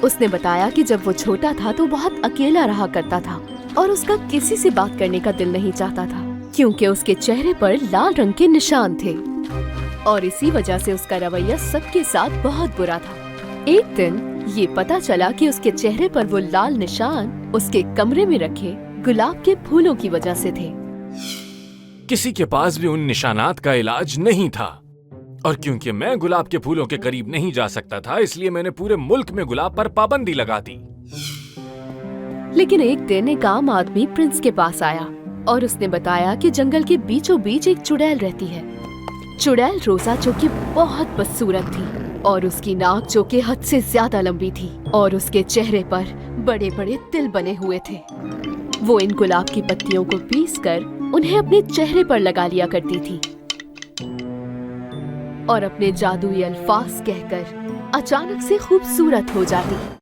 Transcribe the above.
उसने बताया कि जब वो छोटा था तो बहुत अकेला रहा करता था और उसका किसी से बात करने का दिल नहीं चाहता था, क्योंकि उसके चेहरे पर लाल रंग के निशान थे और इसी वजह से उसका रवैया सबके साथ बहुत बुरा था। एक दिन ये पता चला कि उसके चेहरे पर वो लाल निशान उसके कमरे में रखे गुलाब के फूलों की वजह से थे। किसी के पास भी उन निशानात का इलाज नहीं था और क्योंकि मैं गुलाब के फूलों के करीब नहीं जा सकता था, इसलिए मैंने पूरे मुल्क में गुलाब पर पाबंदी लगा दी। लेकिन एक दिन एक आम आदमी प्रिंस के पास आया और उसने बताया कि जंगल के बीचों बीच एक चुड़ैल रहती है। चुड़ैल रोजा जो कि बहुत बदसूरत थी और उसकी नाक जो कि हद से ज्यादा लंबी थी और उसके चेहरे पर बड़े बड़े तिल बने हुए थे। वो इन गुलाब की पत्तियों को पीसकर उन्हें अपने चेहरे पर लगा लिया करती थी और अपने जादुई अल्फाज कहकर अचानक से खूबसूरत हो जाती।